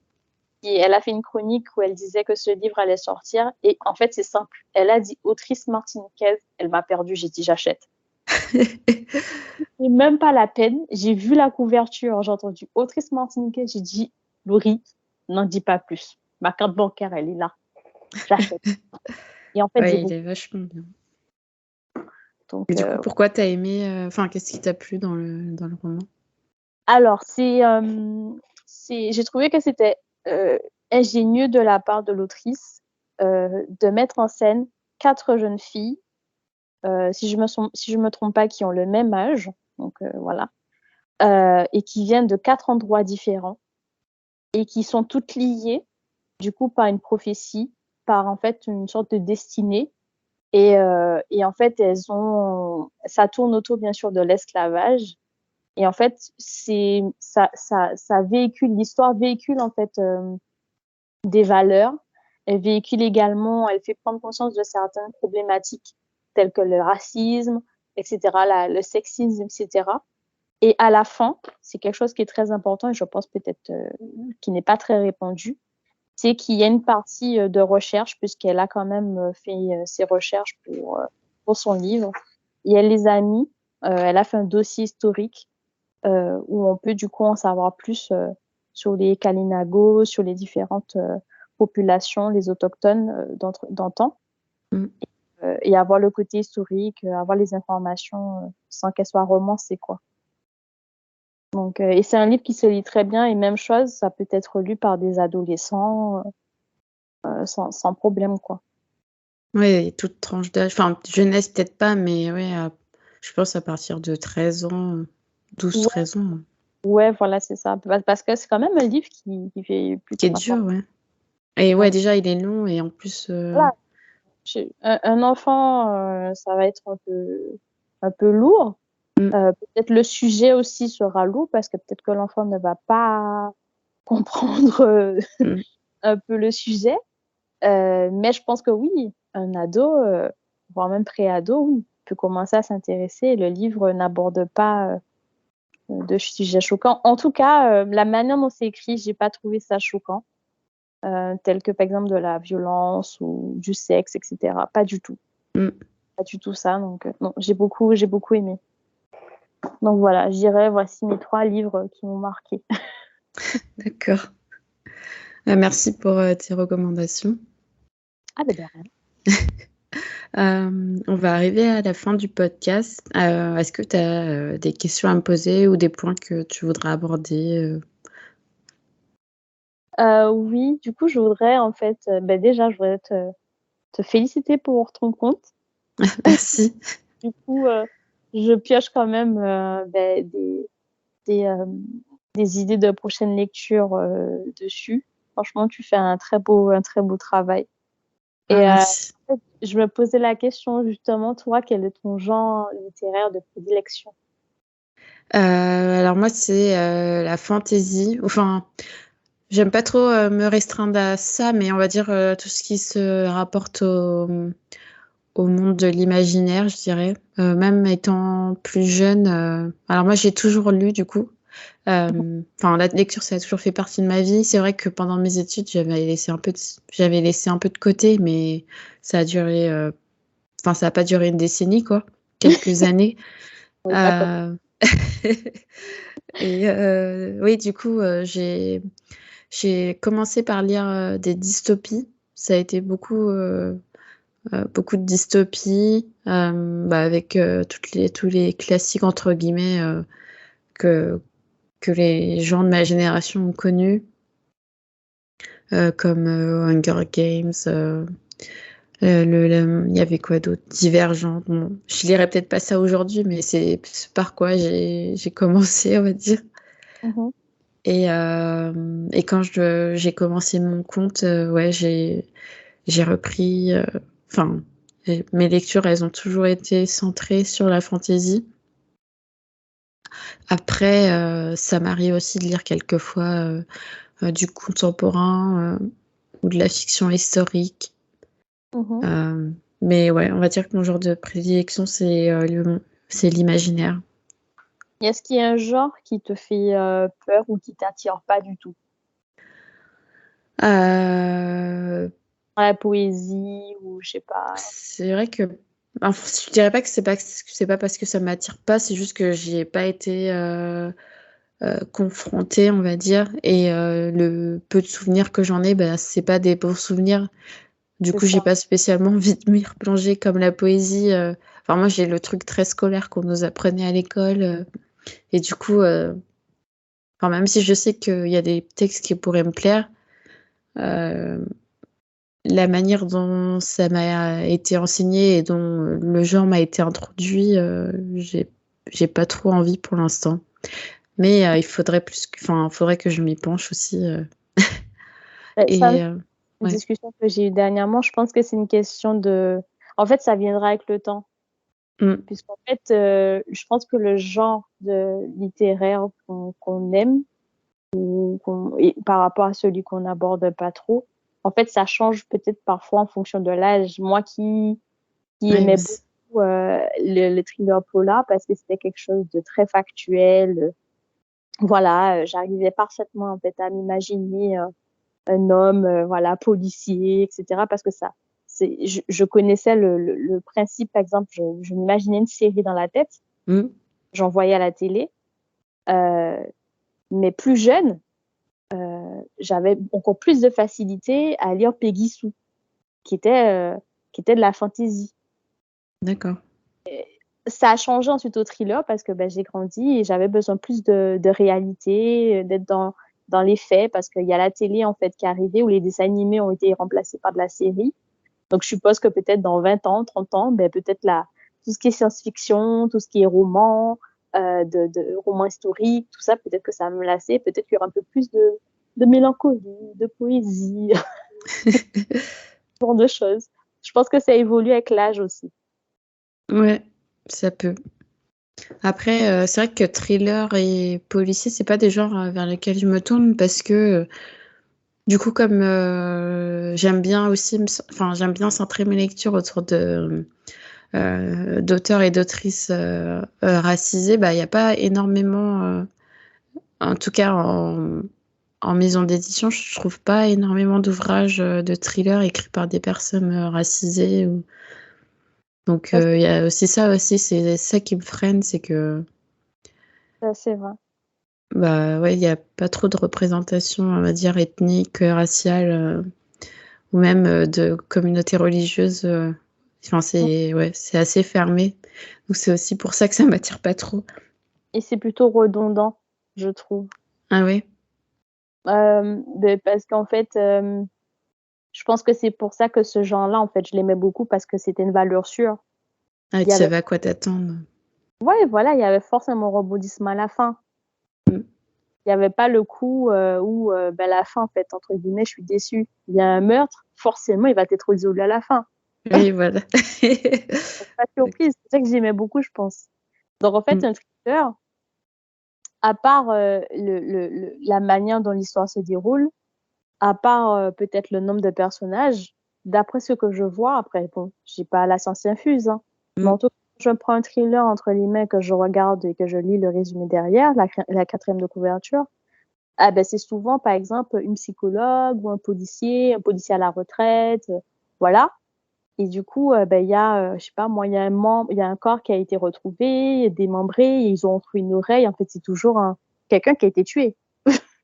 S2: Et elle a fait une chronique où elle disait que ce livre allait sortir. Et en fait, c'est simple. Elle a dit autrice martiniquaise. Elle m'a perdue. J'ai dit j'achète. Et même pas la peine. J'ai vu la couverture. J'ai entendu autrice martiniquaise. J'ai dit Laurie, n'en dis pas plus. Ma carte bancaire, elle est là. J'achète. Et en fait,
S1: ouais, il est vachement bien.
S2: Donc,
S1: et du coup, pourquoi t'as aimé Enfin, qu'est-ce qui t'a plu dans le roman?
S2: Alors, j'ai trouvé que c'était ingénieux de la part de l'autrice de mettre en scène 4 jeunes filles, si je me trompe pas, qui ont le même âge, donc voilà, et qui viennent de 4 endroits différents et qui sont toutes liées, du coup, par une prophétie, par en fait une sorte de destinée. Et en fait, ça tourne autour bien sûr de l'esclavage. Et en fait, l'histoire véhicule en fait des valeurs. Elle véhicule également, elle fait prendre conscience de certaines problématiques telles que le racisme, etc., le sexisme, etc. Et à la fin, c'est quelque chose qui est très important et je pense peut-être qui n'est pas très répandu, c'est qu'il y a une partie de recherche puisqu'elle a quand même fait ses recherches pour son livre. Et elle les a mis, elle a fait un dossier historique où on peut du coup en savoir plus sur les Kalinago, sur les différentes populations, les autochtones d'antan, et avoir le côté historique, avoir les informations sans qu'elles soient romancées, quoi. Donc, et c'est un livre qui se lit très bien, et même chose, ça peut être lu par des adolescents sans problème, quoi.
S1: Ouais, toute tranche d'âge. Enfin, jeunesse peut-être pas, mais ouais, je pense à partir de 13 ans, 12-13 ans.
S2: Ouais, voilà, c'est ça. Parce que c'est quand même un livre qui fait plus de
S1: Qui est
S2: 300.
S1: dur, ouais. Et ouais, déjà, il est long et en plus...
S2: Voilà. Un enfant, ça va être un peu lourd. Peut-être le sujet aussi sera lourd parce que peut-être que l'enfant ne va pas comprendre un peu le sujet. Mais je pense que oui, un ado, voire même pré-ado, oui, peut commencer à s'intéresser et le livre n'aborde pas de sujets choquants. En tout cas, la manière dont c'est écrit, j'ai pas trouvé ça choquant, tel que par exemple de la violence ou du sexe, etc. Pas du tout. Pas du tout ça. Donc non, j'ai beaucoup aimé. Donc voilà, je dirais voici mes 3 livres qui m'ont marqué.
S1: D'accord. Merci pour tes recommandations.
S2: Ah ben de rien.
S1: On va arriver à la fin du podcast. Est-ce que tu as des questions à me poser ou des points que tu voudrais aborder
S2: Oui, du coup, je voudrais en fait, déjà, je voudrais te féliciter pour ton compte.
S1: Merci.
S2: Du coup, je pioche quand même des idées de prochaines lectures dessus. Franchement, tu fais un très beau travail. Et
S1: Merci.
S2: en fait, je me posais la question justement, toi, quel est ton genre littéraire de prédilection?
S1: Alors moi, c'est la fantaisie. Enfin, j'aime pas trop me restreindre à ça, mais on va dire tout ce qui se rapporte au monde de l'imaginaire, je dirais. Même étant plus jeune, alors moi j'ai toujours lu du coup. Enfin, la lecture, ça a toujours fait partie de ma vie. C'est vrai que pendant mes études, j'avais laissé un peu de côté, mais ça a duré, enfin, ça n'a pas duré une décennie, quoi. Quelques années.
S2: Oui, pas comme.
S1: Euh, Et oui, du coup, j'ai commencé par lire des dystopies. Ça a été beaucoup de dystopies, avec tous les classiques, entre guillemets, que, que les gens de ma génération ont connus, comme Hunger Games. Il y avait quoi d'autre? Divergent. Bon, je lirais peut-être pas ça aujourd'hui, mais c'est par quoi j'ai commencé, on va dire.
S2: Mhm.
S1: Et quand j'ai commencé mon compte, ouais, j'ai repris. Enfin, mes lectures, elles ont toujours été centrées sur la fantasy. Après, ça m'arrive aussi de lire quelquefois du contemporain ou de la fiction historique.
S2: Mhm.
S1: Euh, mais ouais, on va dire que mon genre de prédilection, c'est l'imaginaire.
S2: Est-ce qu'il y a un genre qui te fait peur ou qui t'attire pas du tout?
S1: Euh,
S2: La poésie ou je sais pas.
S1: C'est vrai que, enfin, je dirais pas que c'est pas parce que ça m'attire pas, c'est juste que j'y ai pas été confrontée, on va dire, et le peu de souvenirs que j'en ai, bah, c'est pas des bons souvenirs. Du
S2: C'est
S1: coup, j'ai
S2: ça.
S1: pas spécialement envie de m'y replonger comme la poésie. Enfin, moi, j'ai le truc très scolaire qu'on nous apprenait à l'école, et du coup, enfin, même si je sais qu'il y a des textes qui pourraient me plaire. euh, la manière dont ça m'a été enseigné et dont le genre m'a été introduit, j'ai pas trop envie pour l'instant. Mais faudrait que je m'y penche aussi.
S2: Ça,
S1: Et
S2: une
S1: ouais.
S2: discussion que j'ai eue dernièrement, je pense que c'est une question de. En fait, ça viendra avec le temps.
S1: Mm.
S2: Puisqu'en fait, je pense que le genre de littéraire qu'on aime, et par rapport à celui qu'on n'aborde pas trop, en fait, ça change peut-être parfois en fonction de l'âge. Moi qui
S1: Ouais,
S2: aimais
S1: aussi.
S2: beaucoup le thriller polar parce que c'était quelque chose de très factuel. Voilà, j'arrivais parfaitement en fait à m'imaginer un homme, voilà, policier, etc. Parce que je connaissais le principe. Par exemple, je m'imaginais une série dans la tête,
S1: Mm.
S2: j'en voyais à la télé, euh, mais plus jeune, j'avais encore plus de facilité à lire Peggy Sue, qui était de la fantasy.
S1: D'accord.
S2: Ça a changé ensuite au thriller parce que ben, j'ai grandi et j'avais besoin plus de réalité, d'être dans les faits parce qu'il y a la télé en fait qui est arrivée où les dessins animés ont été remplacés par de la série. Donc je suppose que peut-être dans 20 ans, 30 ans, ben, peut-être là, tout ce qui est science-fiction, tout ce qui est roman, de romans historiques, tout ça, peut-être que ça va me lasser, peut-être qu'il y aura un peu plus de mélancolie, de poésie, ce genre de choses. Je pense que ça évolue avec l'âge aussi.
S1: Ouais, ça peut. Après, c'est vrai que thriller et policier, c'est pas des genres vers lesquels je me tourne parce que du coup, comme j'aime bien aussi, enfin, j'aime bien centrer mes lectures autour d'auteurs et d'autrices racisés, bah, il n'y a pas énormément, en tout cas en maison d'édition, je trouve pas énormément d'ouvrages de thrillers écrits par des personnes racisées. Donc
S2: Ça,
S1: il y a aussi ça aussi, c'est ça qui me freine, c'est que
S2: c'est vrai.
S1: bah ouais, il n'y a pas trop de représentation, on va dire, ethnique, raciale, ou même de communautés religieuses. Enfin, c'est assez fermé. Donc c'est aussi pour ça que ça m'attire pas trop.
S2: Et c'est plutôt redondant, je trouve.
S1: Ah ouais?
S2: Parce qu'en fait, je pense que c'est pour ça que ce genre-là, en fait, je l'aimais beaucoup parce que c'était une valeur sûre.
S1: Ah,
S2: Il y
S1: tu
S2: avait,
S1: savais à quoi t'attendre.
S2: ouais, voilà, il y avait forcément un rebondissement à la fin.
S1: Mm.
S2: Il n'y avait pas le coup où, ben, la fin, en fait, entre guillemets, je suis déçue. Il y a un meurtre, forcément, il va être résolu à la fin.
S1: Oui, voilà.
S2: Pas surprise, c'est ça que j'aimais beaucoup, je pense. Donc, en fait,
S1: Mm.
S2: un thriller, à part la manière dont l'histoire se déroule, à part peut-être le nombre de personnages, d'après ce que je vois, après, bon, j'ai pas la science infuse, hein, mais
S1: Mm.
S2: en tout cas, je prends un thriller entre les mains que je regarde et que je lis le résumé derrière, la quatrième de couverture. Ah ben, c'est souvent, par exemple, une psychologue ou un policier à la retraite, voilà. Et du coup, ben, il y a, je sais pas moi, il y a un corps qui a été retrouvé, démembré, et ils ont trouvé une oreille. En fait, c'est toujours quelqu'un qui a été tué.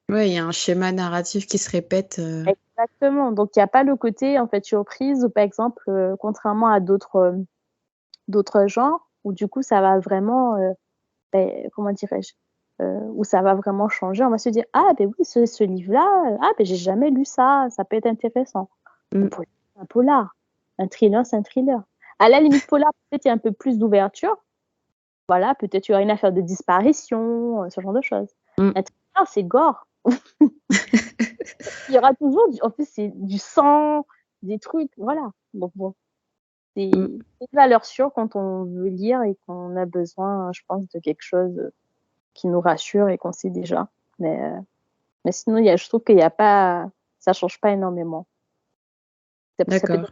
S1: Ouais, il y a un schéma narratif qui se répète.
S2: Exactement. Donc, il n'y a pas le côté, en fait, surprise, ou par exemple, contrairement à d'autres genres, où du coup, ça va vraiment, ben, comment dirais-je, où ça va vraiment changer. On va se dire, ah, ben oui, ce livre-là, ah, ben j'ai jamais lu ça, ça peut être intéressant. Un
S1: Mm.
S2: polar, c'est un polar. Un thriller, c'est un thriller. À la limite, polar, peut-être il y a un peu plus d'ouverture. Voilà, peut-être il y aura une affaire de disparition, ce genre de choses.
S1: Mm.
S2: Un thriller, c'est gore. Il y aura toujours, en plus, c'est du sang, des trucs, voilà. Donc bon, c'est
S1: Mm.
S2: une valeur sûre quand on veut lire et qu'on a besoin, je pense, de quelque chose qui nous rassure et qu'on sait déjà. Mais sinon, je trouve qu'il y a pas, ça change pas énormément. Ça peut
S1: D'accord.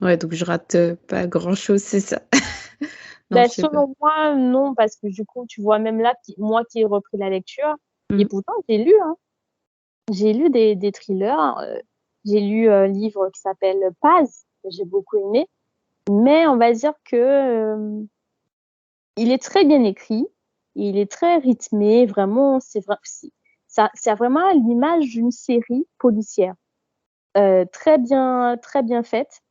S1: Ouais, donc je rate pas grand-chose, c'est ça. Non,
S2: ben,
S1: je sais pas.
S2: selon moi, non, parce que du coup, tu vois, même là, moi qui ai repris la lecture, et
S1: Mm.
S2: pourtant, j'ai lu, hein. J'ai lu des thrillers. J'ai lu un livre qui s'appelle Paz, que j'ai beaucoup aimé. Mais on va dire que il est très bien écrit, il est très rythmé, vraiment, ça a vraiment l'image d'une série policière, très bien faite.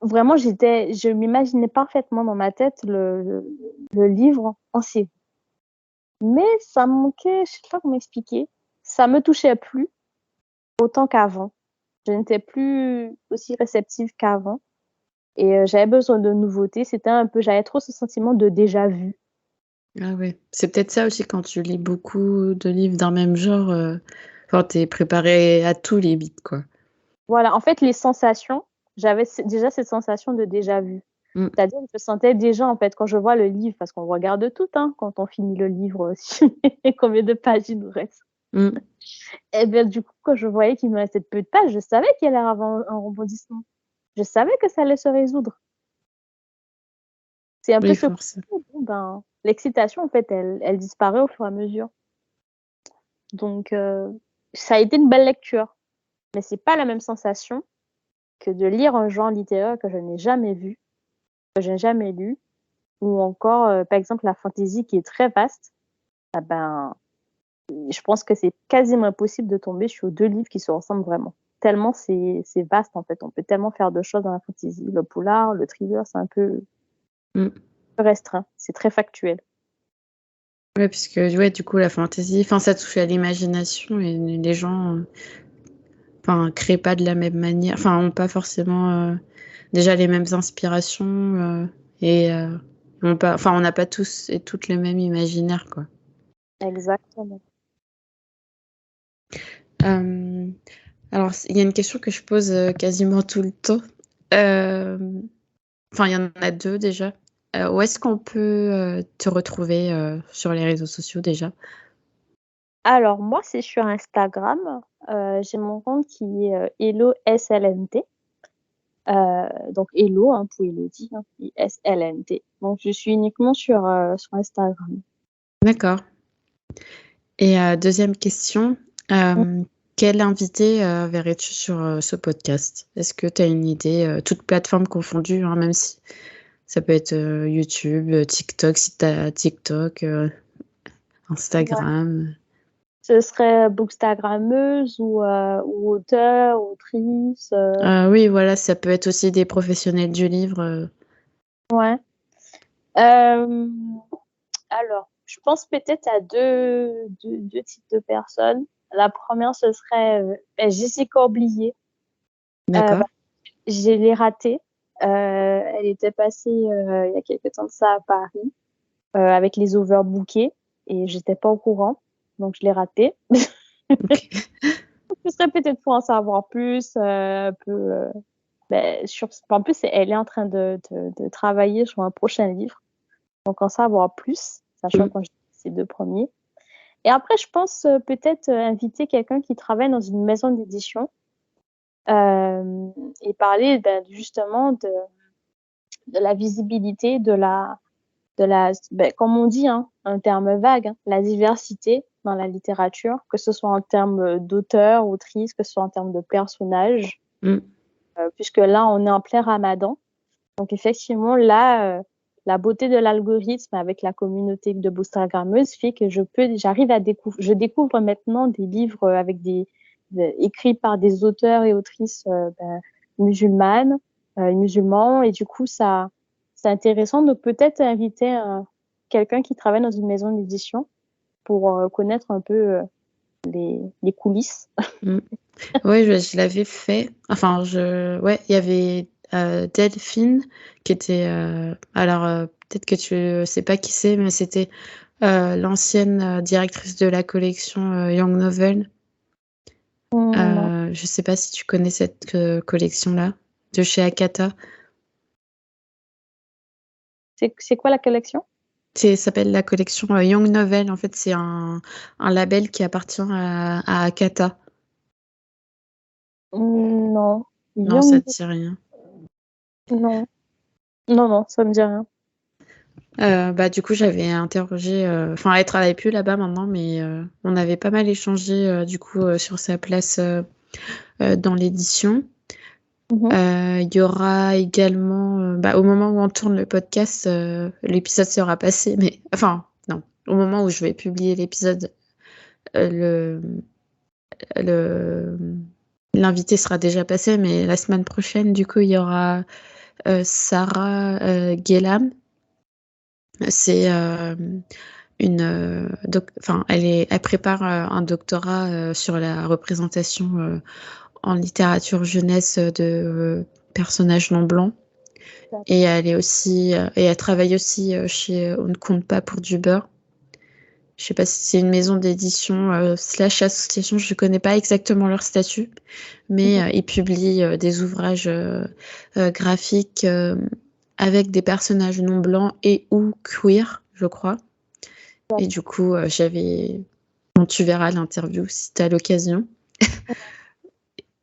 S2: Vraiment, je m'imaginais parfaitement dans ma tête le livre en série. Mais ça me manquait, je sais pas comment expliquer, ça me touchait plus autant qu'avant. Je n'étais plus aussi réceptive qu'avant. Et j'avais besoin de nouveautés. J'avais trop ce sentiment de déjà vu.
S1: Ah ouais. C'est peut-être ça aussi quand tu lis beaucoup de livres d'un même genre. Enfin, t'es préparé à tout limite, quoi.
S2: Voilà, en fait, les sensations, déjà cette sensation de déjà vu.
S1: Mm.
S2: C'est-à-dire que je sentais déjà, en fait, quand je vois le livre, parce qu'on regarde tout, hein, quand on finit le livre aussi, combien de pages il nous reste.
S1: Mm.
S2: Et bien, du coup, quand je voyais qu'il me restait peu de pages, je savais qu'il allait y avoir un rebondissement. Je savais que ça allait se résoudre. C'est un peu
S1: Oui,
S2: ce
S1: forcément.
S2: côté, bon, ben, l'excitation, en fait, elle disparaît au fur et à mesure. Donc, ça a été une belle lecture. Mais c'est pas la même sensation que de lire un genre littéraire que je n'ai jamais vu, que je n'ai jamais lu, ou encore, par exemple, la fantasy qui est très vaste. Ah ben, je pense que c'est quasiment impossible de tomber sur deux livres qui se ressemblent vraiment. Tellement c'est vaste, en fait. On peut tellement faire de choses dans la fantasy. Le polar, le thriller, c'est un peu
S1: Mm.
S2: restreint. C'est très factuel.
S1: Ouais, puisque ouais, du coup, la fantaisie, enfin, ça touche à l'imagination et les gens, enfin, créent pas de la même manière, enfin, ont pas forcément déjà les mêmes inspirations et ont pas, enfin, on n'a pas tous et toutes le même imaginaire, quoi.
S2: Exactement.
S1: Euh, alors, il y a une question que je pose quasiment tout le temps. Euh, Enfin, il y en a deux déjà. Où est-ce qu'on peut te retrouver sur les réseaux sociaux déjà?
S2: Alors, moi, c'est sur Instagram. J'ai mon compte qui est Hello SLNT. Donc Hello, hein, pour Elodie, hein, SLNT. Donc je suis uniquement sur Instagram.
S1: D'accord. Et deuxième question, quel invité verrais-tu sur ce podcast? Est-ce que tu as une idée, toutes plateformes confondues, hein, même si ça peut être YouTube, TikTok, si tu as TikTok,
S2: Ouais.
S1: Instagram.
S2: Ce serait bookstagrammeuse ou auteur, autrice.
S1: Oui, voilà, ça peut être aussi des professionnels du livre.
S2: Ouais. Euh, alors, je pense peut-être à deux types de personnes. La première, ce serait Jessica Oblier.
S1: D'accord.
S2: Bah, je l'ai ratée. Elle était passée il y a quelque temps de ça à Paris avec les overbookés et j'étais pas au courant, donc je l'ai ratée.
S1: Ok.
S2: Ce serait peut-être pour en savoir plus, un peu. En plus, elle est en train de travailler sur un prochain livre, donc en savoir plus, sachant
S1: Mm.
S2: qu'on ces deux premiers. Et après, je pense peut-être inviter quelqu'un qui travaille dans une maison d'édition et parler justement de la visibilité, comme on dit, hein, un terme vague, hein, la diversité dans la littérature, que ce soit en termes d'auteurs, autrices, que ce soit en termes de personnages, puisque là, on est en plein Ramadan. Donc, effectivement, là, la beauté de l'algorithme avec la communauté de bookstagrammeuses fait que je découvre maintenant des livres écrits par des auteurs et autrices musulmanes, musulmans, et du coup, c'est intéressant. Donc, peut-être inviter quelqu'un qui travaille dans une maison d'édition pour connaître un peu les coulisses.
S1: Oui, je l'avais fait. Enfin, ouais, il y avait Delphine qui était. Alors, peut-être que tu sais pas qui c'est, mais c'était l'ancienne directrice de la collection Young Novel.
S2: Non.
S1: Je sais pas si tu connais cette collection-là de chez Akata.
S2: C'est quoi la collection?
S1: Ça s'appelle la collection Young Novel. En fait, c'est un label qui appartient à Akata.
S2: Non.
S1: Non, ça
S2: Young.
S1: te dit rien.
S2: Non. Non, ça me dit rien.
S1: Bah, du coup, j'avais interrogé, enfin, elle travaille plus là-bas maintenant, mais on avait pas mal échangé du coup sur sa place dans l'édition. Il y aura également, bah, au moment où on tourne le podcast, l'épisode sera passé, mais enfin, non, au moment où je vais publier l'épisode, euh, le, l'invité sera déjà passé, mais la semaine prochaine, du coup, il y aura Sarah Ghellam. C'est enfin, elle prépare un doctorat sur la représentation en littérature jeunesse de personnages non blancs. Et elle est aussi, et elle travaille aussi chez On ne compte pas pour du beurre. Je sais pas si c'est une maison d'édition slash association, je connais pas exactement leur statut, mais ils publient des ouvrages graphiques avec des personnages non blancs et ou queer, je crois. Et du coup, bon, tu verras l'interview si tu as l'occasion.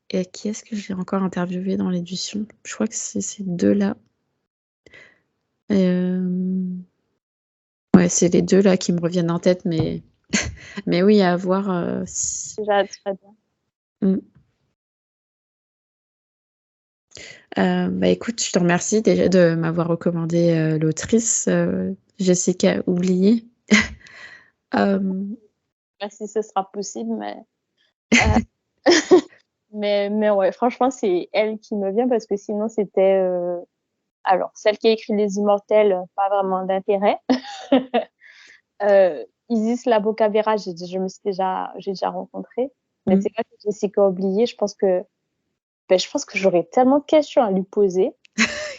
S1: Et qui est-ce que j'ai encore interviewé dans l'édition? Je crois que c'est ces deux-là. Ouais, c'est les deux là qui me reviennent en tête, mais, mais oui, à voir.
S2: Déjà, très bien.
S1: Bah écoute, je te remercie déjà de m'avoir recommandé l'autrice Jessica Oublié.
S2: Si ce sera possible, mais ouais, franchement, c'est elle qui me vient parce que sinon, c'était. Alors, celle qui a écrit Les Immortels, pas vraiment d'intérêt. Isis Labocavera, j'ai déjà rencontré. Mais c'est vrai que Jessica Oublié, je pense que j'aurais tellement de questions à lui poser.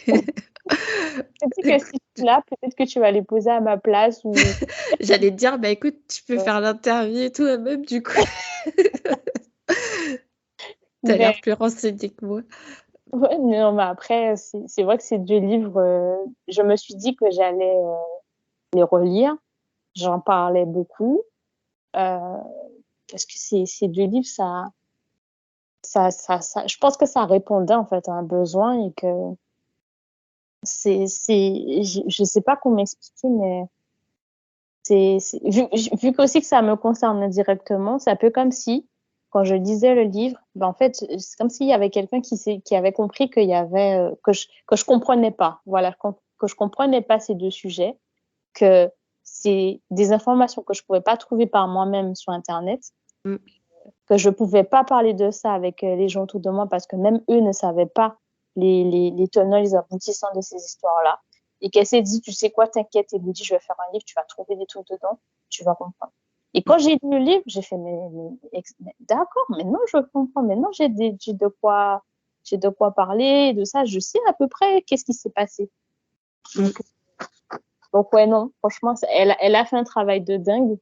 S2: Peut-être que si tu es là, peut-être que tu vas les poser à ma place. Ou...
S1: J'allais te dire, bah écoute, tu peux faire l'interview et tout, même du coup. T'as l'air plus renseigné que moi.
S2: Ouais, non, mais après, c'est vrai que ces deux livres, je me suis dit que j'allais les relire. J'en parlais beaucoup. Parce que ces deux livres, je pense que ça répondait en fait à un besoin et que je sais pas comment m'expliquer, mais vu qu'aussi que ça me concerne directement, c'est un peu comme si, quand je lisais le livre, ben en fait, c'est comme s'il y avait quelqu'un qui avait compris qu'il y avait, que je comprenais pas. Voilà, que je comprenais pas ces deux sujets, que c'est des informations que je pouvais pas trouver par moi-même sur Internet, que je pouvais pas parler de ça avec les gens autour de moi parce que même eux ne savaient pas les tenants, les aboutissants de ces histoires-là. Et qu'elle s'est dit, tu sais quoi, t'inquiète, Elodie, je vais faire un livre, tu vas trouver des trucs dedans, tu vas comprendre. Et quand j'ai lu le livre, j'ai fait, mais d'accord, maintenant je comprends, maintenant j'ai de quoi parler, de ça, je sais à peu près qu'est-ce qui s'est passé. Donc ouais, non, franchement, elle a fait un travail de dingue.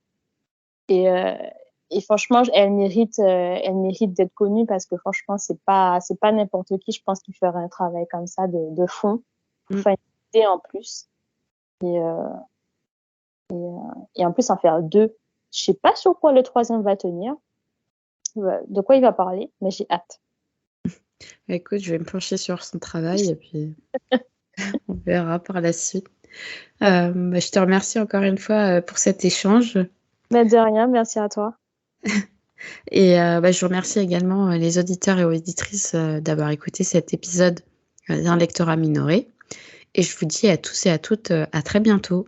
S2: Et franchement, elle mérite d'être connue parce que franchement, c'est pas n'importe qui, je pense, qui ferait un travail comme ça de fond, enfin, une idée en plus. Et en plus, en faire deux. Je sais pas sur quoi le troisième va tenir, de quoi il va parler, mais j'ai hâte.
S1: Écoute, je vais me pencher sur son travail et puis on verra par la suite. Je te remercie encore une fois, pour cet échange
S2: Bah, de rien, merci à toi.
S1: et je remercie également, les auditeurs et auditrices, d'avoir écouté cet épisode, d'un lectorat minoré et je vous dis à tous et à toutes, à très bientôt.